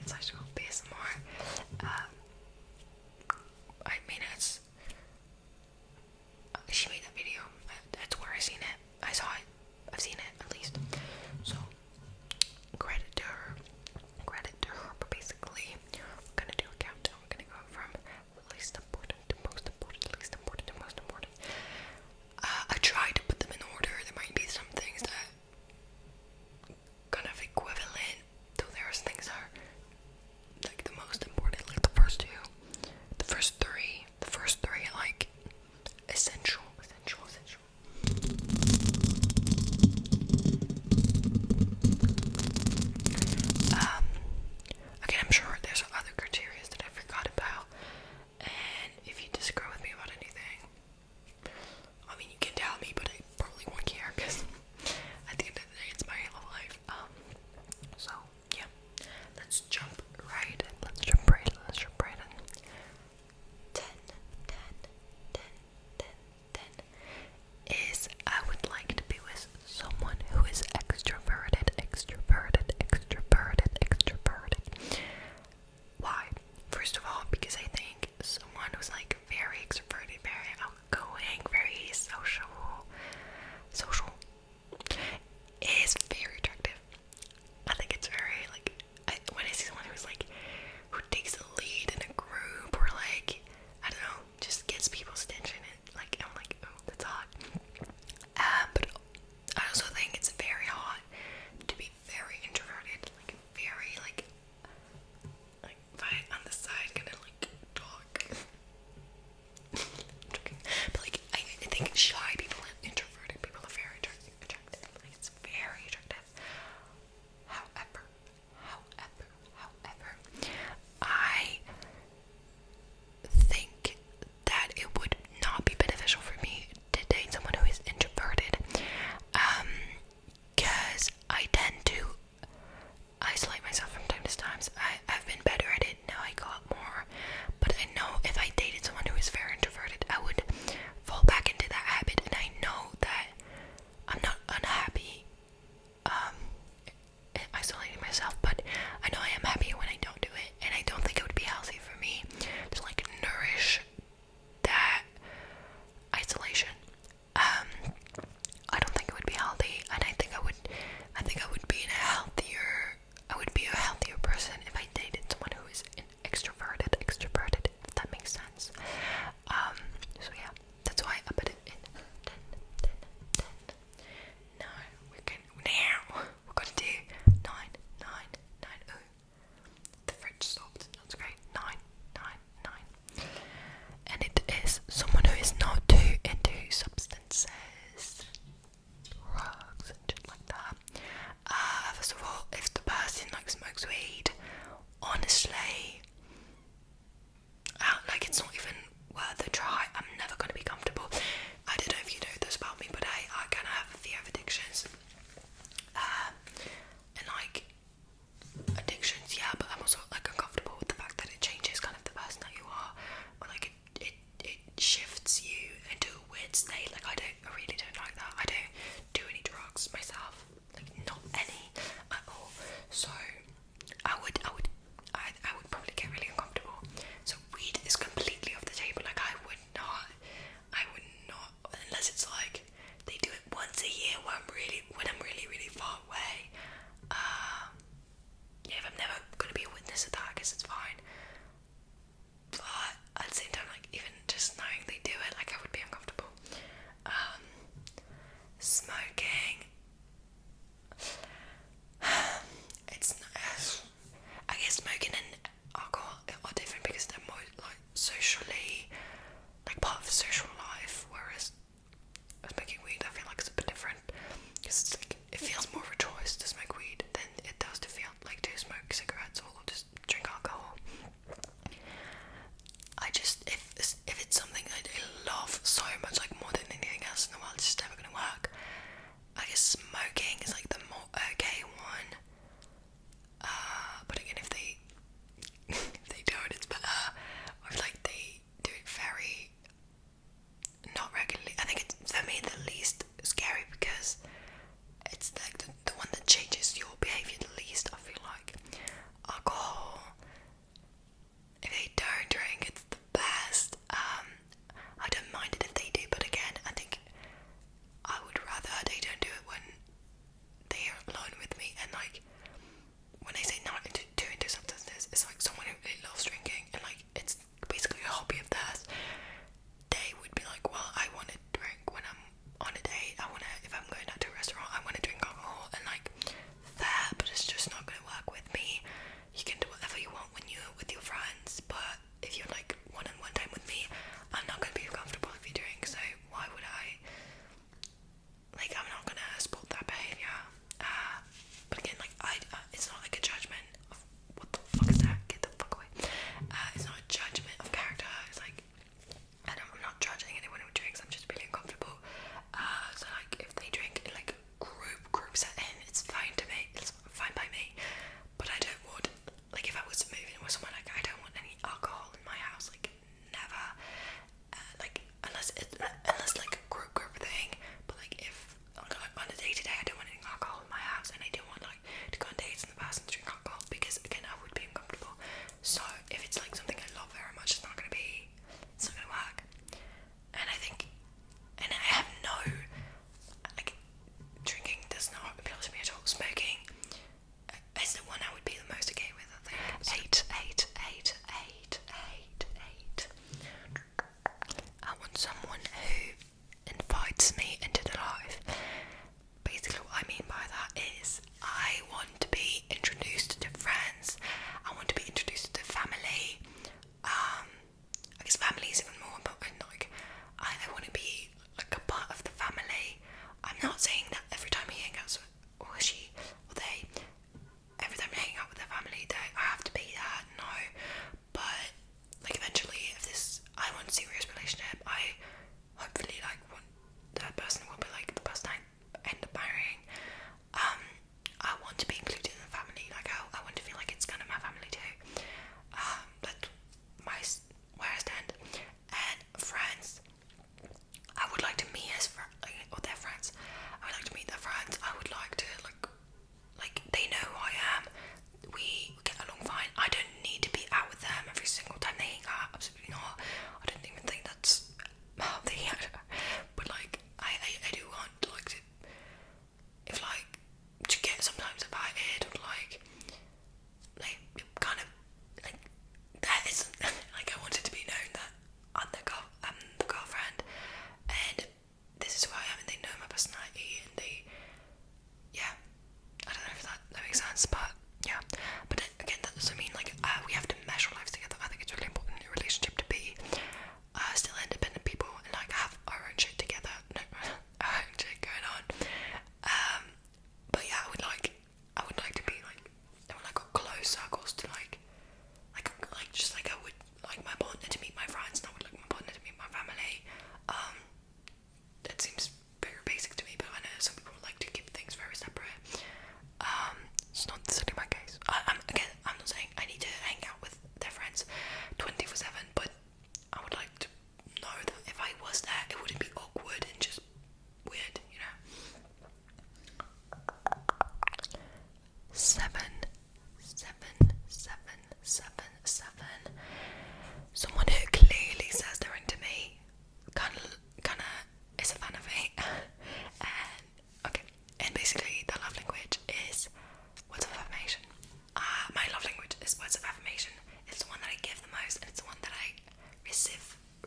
slash ASMR. I mean, she made that video. That's where I seen it. I saw it. I've seen it at least. So credit to her. But basically, we're gonna do a countdown. We're gonna go from least important to most important, least important to most important. I tried to put them in order. There might be some things that kind of equivalent, though there's things that are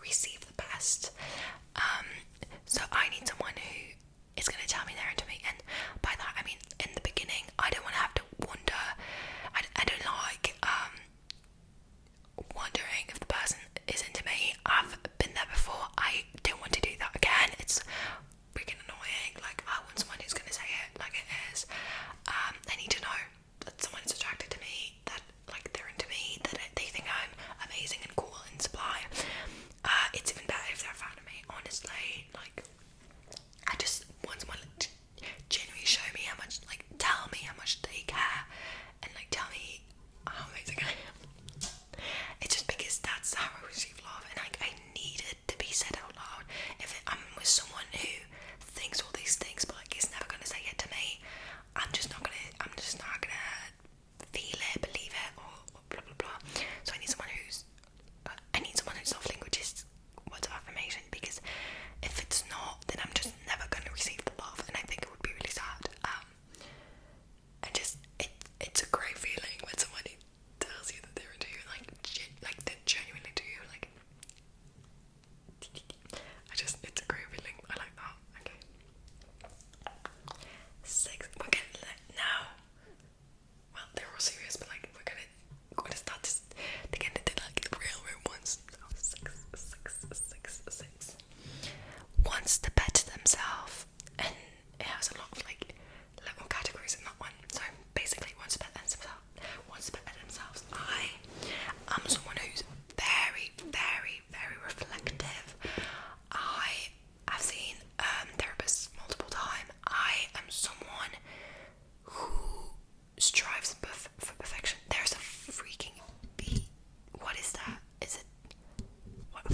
receive the best. So I need someone who is going to tell me they're into me, and by that I mean in the beginning I don't want to have to wonder. I don't like wondering if the person is into me. I've been there before. I don't want to do that again. It's freaking annoying. Like, I want someone who's gonna say it like it is. I need to know that someone is attracted to me, that like they're into me, that they think I'm amazing and cool and supply. It's even better if they're a fan of me, honestly. Like, I just want someone to genuinely show me how much, like, tell me how much they care, and like tell me how amazing I am. It's just because that's how I receive love, and like I need it to be said out loud. If I'm with someone who thinks all these things but like is never gonna say it to me, I'm just not gonna feel it, believe it, or blah blah blah. So I need someone whose soft language is words of affirmation, because if it's not, then I'm just never gonna receive the love, and I think it would be really sad. And just it's a great feeling when somebody tells you that they're into you, like they're genuinely into you. Like, it's a great feeling. I like that. Okay. 6. We're getting now. Well, they're all serious, but like we're gonna start to get into like the real ones. So 6. Wants to better themselves, and it has a lot of like little categories in that one. So basically, wants to better themselves. I am someone who's very, very, very reflective. I have seen therapists multiple times. I am someone who strives for perfection. There's a freaking bee. What is that? Is it? What?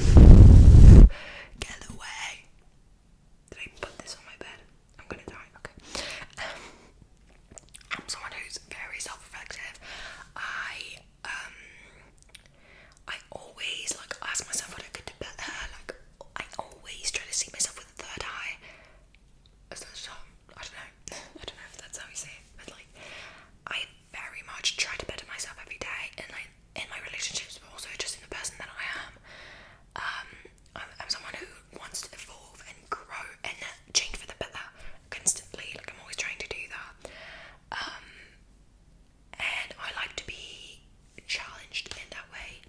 Get away! Did I put this on my bed? I'm gonna die. Okay. I'm someone who's very self-reflective. I always like ask myself what I could do better. Like, I always try to see myself with a third eye. Is that a term? I don't know. I don't know if that's how you say it, but like, I very much try to better myself every day, and like in my relationships, but also just in the person that I am. I'm someone who wants to evolve and grow and change for the better constantly. Like, I'm always trying to do that. And I like to be challenged in that way,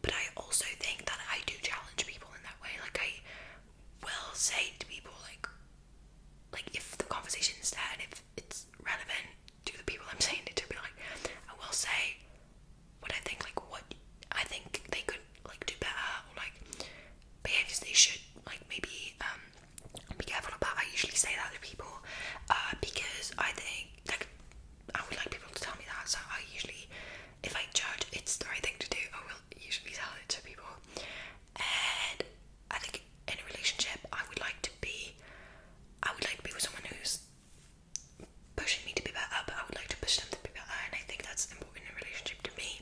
but I also think that I do challenge people in that way. Like, I will say to people like if the conversation is there and if it's relevant to the people I'm saying it to, be like, I will say what I think, like what I think they could like do better, or like behaviors they should like maybe be careful about. I usually say that to people because I think like I would like people to tell me that. So I usually, if I judge it's the right thing to do, I will usually tell it to people. And I think in a relationship I would like to be with someone who's pushing me to be better, but I would like to push them to be better, and I think that's important in a relationship to me.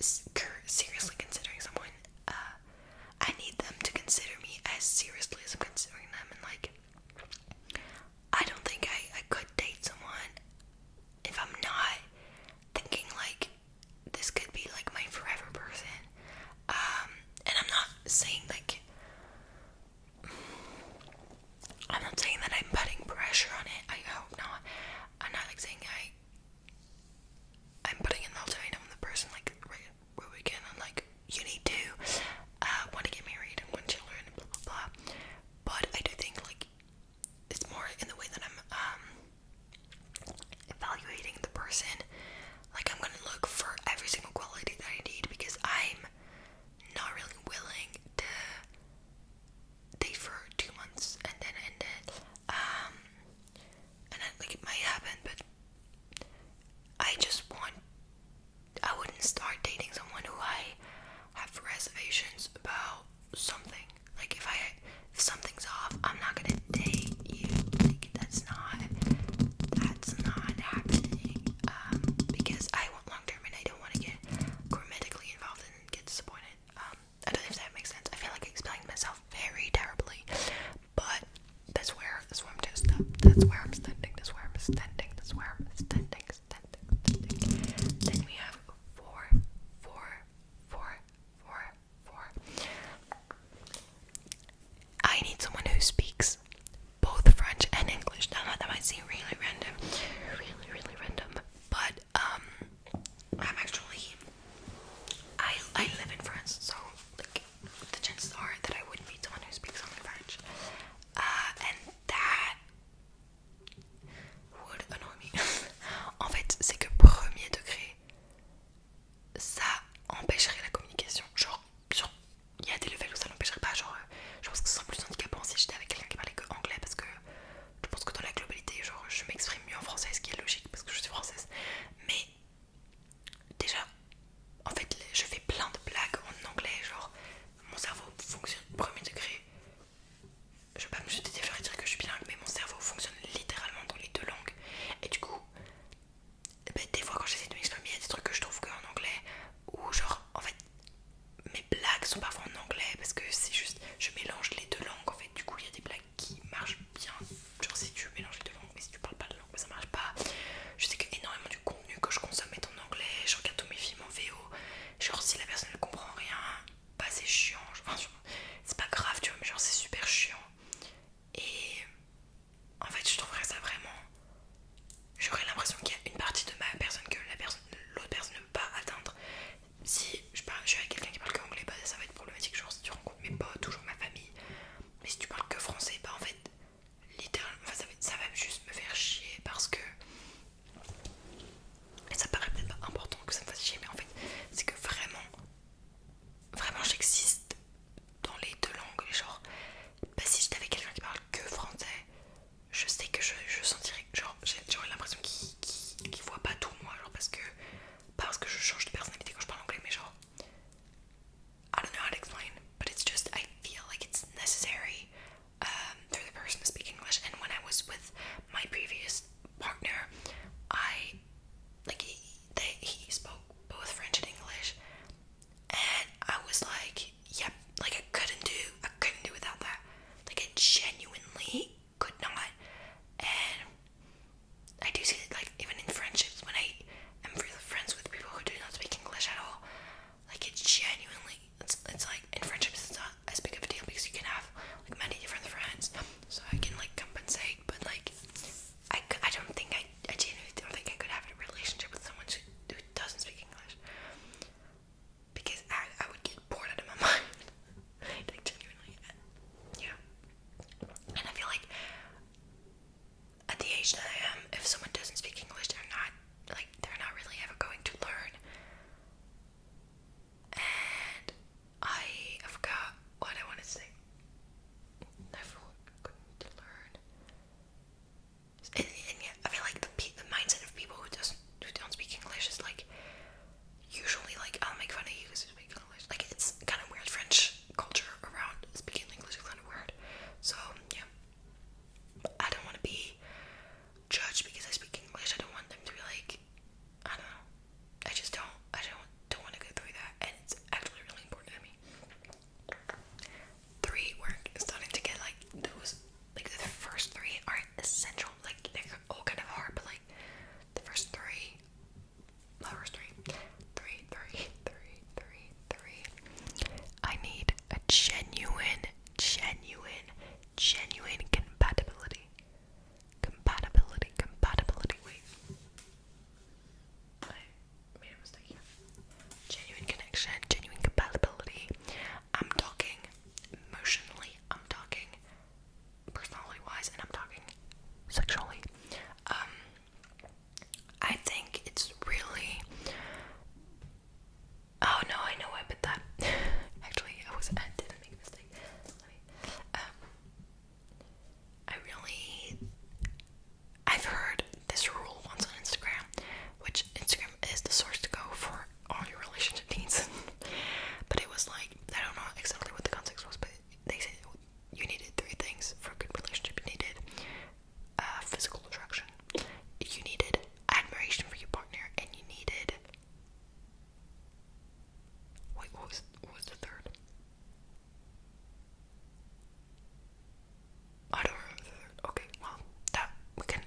seriously considering someone, I need them to consider me as seriously as I'm considering them. And like, I don't think I could date someone if I'm not thinking like this could be like my forever person. And I'm not saying like, I'm not saying that I'm putting pressure on it. I hope not. I'm not like saying I'm putting an ultimatum on the person like right where we can and like you need to want to get married and want children and blah blah blah. But I do think like it's more in the way that I'm evaluating the person. Like I'm gonna look for every single quality that I need because I'm not really willing to date for 2 months and then end it. And then like it might happen, but I wouldn't start dating someone who I have reservations about something. Like if something's off, I'm not gonna date you. Like that's not happening. Because I want long term and I don't want to get grammatically involved and get disappointed. I don't know if that makes sense. I feel like I explained myself very terribly, but that's where I'm standing. Then we have four. I need someone who speaks both French and English. Now that might seem really random, but I'm actually I live in France, so like the chances are that I wouldn't meet someone who speaks only French, and that would annoy me. En fait, c'est que premier degré, ça empêcherait la communication. Genre, il y a des levels où ça n'empêcherait pas. Genre, je pense que ce serait plus handicapant si j'étais avec quelqu'un qui parlait que anglais parce que je pense que dans la globalité, genre, je m'exprime mieux en français, ce qui est logique parce que je suis française. Mais déjà, en fait, je fais plein de blagues en anglais. Genre, mon cerveau fonctionne premier degré. Je vais pas me jeter des fleurs et dire que je suis bilingue, mais mon cerveau fonctionne littéralement dans les deux langues. Et du coup, des fois quand j'essaie de m'exprimer, il y a des trucs que je trouve qu'en anglais, ou genre, en fait, mes blagues sont parfois en anglais parce que c'est juste, je mélange les deux langues. En fait, du coup, il y a des blagues qui marchent bien. Genre, si tu mélanges les deux langues, mais si tu parles pas la langue, ça marche pas. Je sais que énormément du contenu que je consomme est en anglais. Je regarde tous mes films en VO. Genre, si la personne ne comprend rien, bah c'est chiant. Enfin, c'est pas grave, tu vois, mais genre, c'est super chiant. Et en fait, je trouverais ça vraiment. J'aurais l'impression qu'il y a une partie de ma personne que l'autre personne ne peut pas atteindre. Si je suis avec quelqu'un qui parle que anglais, bah ça va être problématique. Genre, si tu rencontres mes potes, toujours ma famille. Mais si tu parles que français, bah en fait, littéralement, enfin, ça va juste me faire chier parce que. Et ça paraît peut-être pas important que ça me fasse chier, mais en fait, c'est que vraiment j'existe dans les deux langues. Et genre, bah si j'étais avec quelqu'un qui parle que français, je sais que je sentirais, genre, j'aurais l'impression qu'il voit pas tout moi, genre parce que je change de personnalité quand je parle anglais, mais genre, what was the third? I don't remember the third. Okay, well, that we can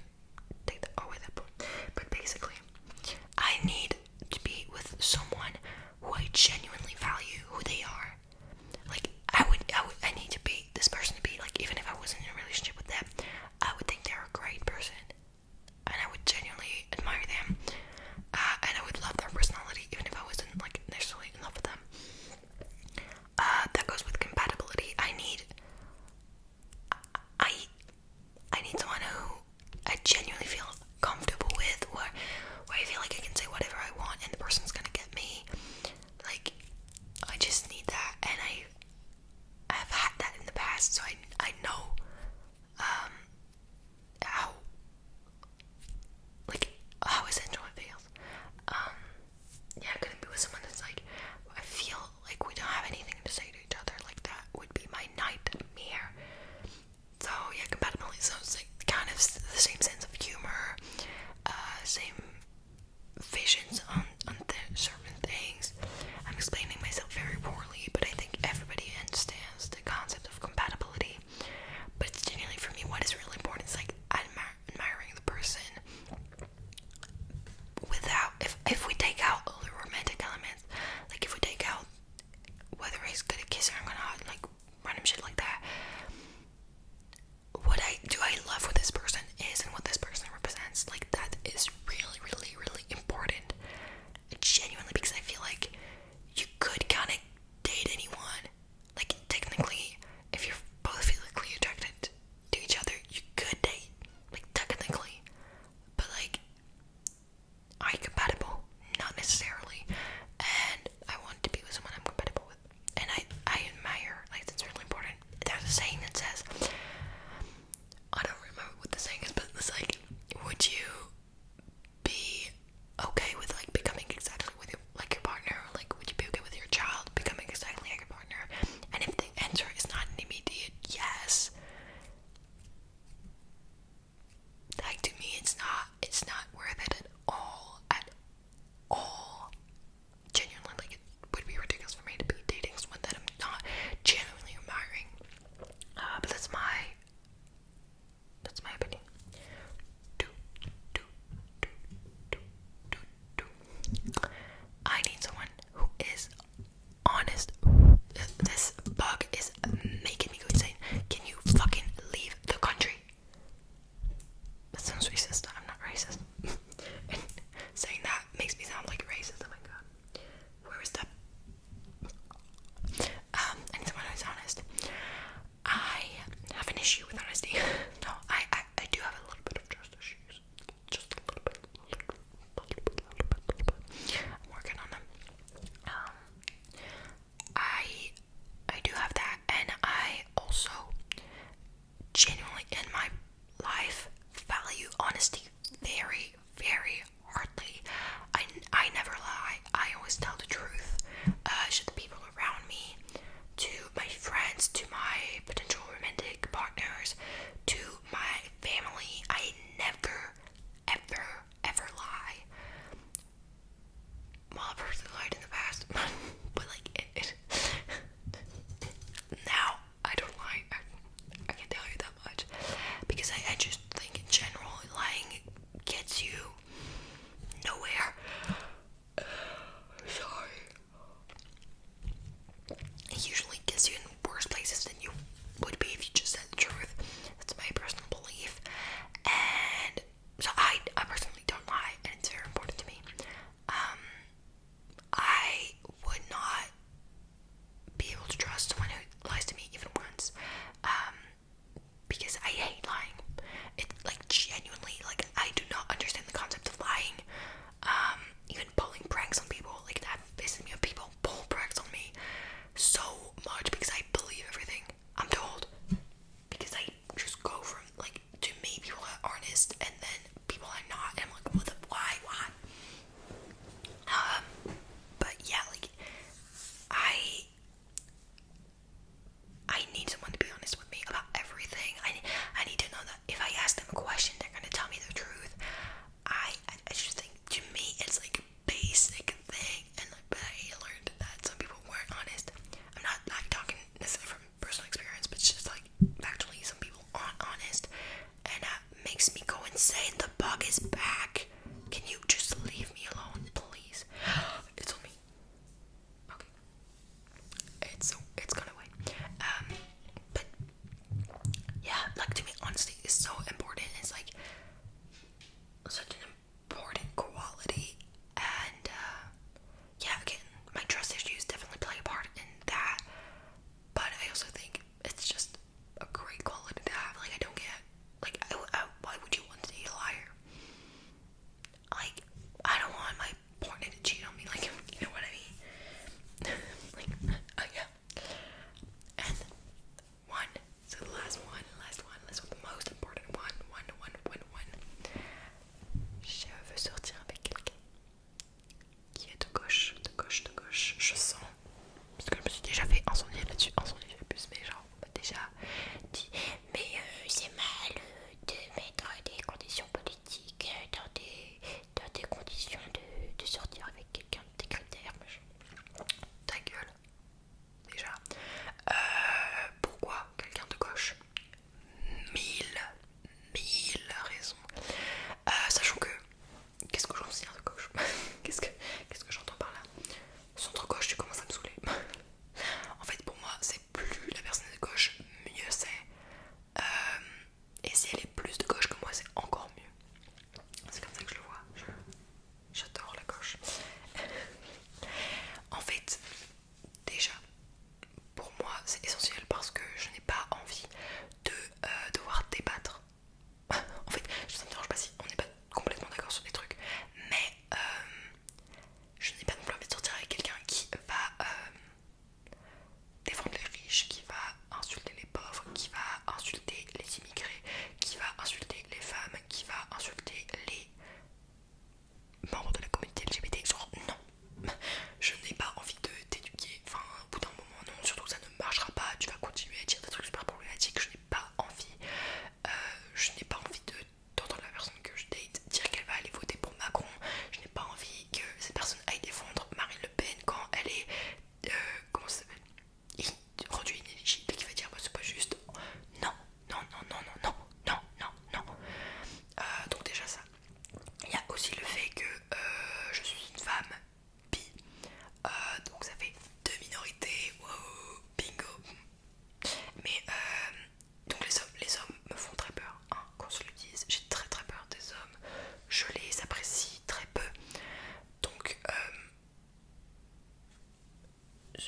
take that away that point. But basically, I need to be with someone who I genuinely value who they are. Like I need to be this person to be like, even if I wasn't in a relationship with them, I would think they're a great person, and I would genuinely admire them, and I would love their personality, even if I wasn't like necessarily in love with them.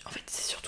En fait, c'est surtout